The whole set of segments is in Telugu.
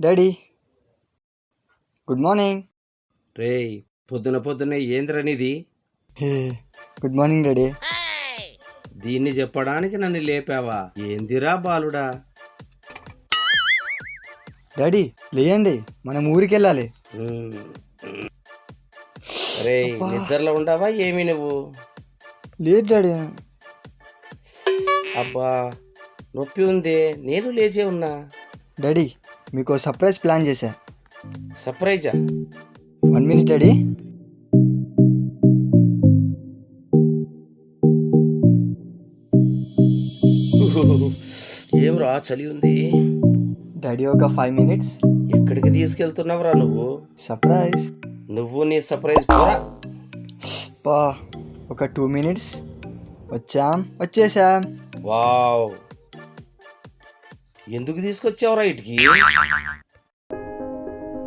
Daddy good morning. రేయ్, పొద్దున పొద్దున్నే ఏంద్రనిది? Hey good morning daddy. దీన్ని చెప్పడానికి నన్ను లేపావా? ఏందిరా బాలుడా? డాడీ లేయండి, మనం ఊరికి వెళ్ళాలి. రే, అబ్బా. నిద్రలో ఉండవా ఏమి నువ్వు? లేదు డాడీ. అబ్బా, నొప్పి ఉంది, నేను లేచే ఉన్నా. డాడీ మీకు సర్ప్రైజ్ ప్లాన్ చేశా. సర్ప్రైజా? 1 minute డాడీ. ఏం రా, చలి ఉంది. డాడీ ఒక 5 minutes. ఎక్కడికి తీసుకెళ్తున్నావురా నువ్వు? సర్ప్రైజ్. నువ్వు నీ సర్ప్రైజ్ పోరా. పా ఒక 2 minutes. వచ్చేసాం. వావ్, ఎందుకు తీసుకొచ్చావురా ఇటుకి?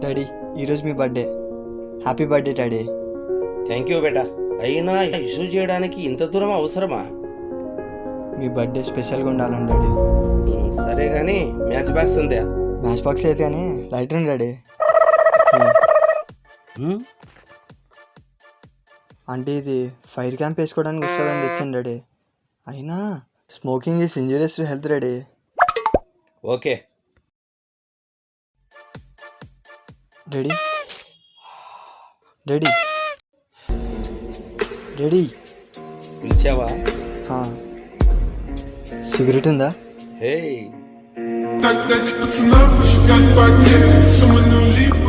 డాడీ ఈరోజు మీ birthday. Happy birthday daddy. Thank you బేటా. అయినా ఇష్యూ చేయడానికి ఇంత దూరం అవసరమా? మీ బర్త్డే స్పెషల్గా ఉండాలండి డాడీ. సరే కానీ మ్యాచ్ బాక్స్ ఉందా? మ్యాచ్ బాక్స్ అయితే కానీ లైట్ ఉంది డాడీ. అంటే ఇది ఫైర్ క్యాంప్ వేసుకోవడానికి వస్తుందని తెచ్చాను డాడీ. అయినా smoking is injurious to health daddy. Okay daddy daddy daddy. పిలిచావా? సిగరెట్ ఉందా? హే, Так дать пацанам, пошукать пакет, сумма нули.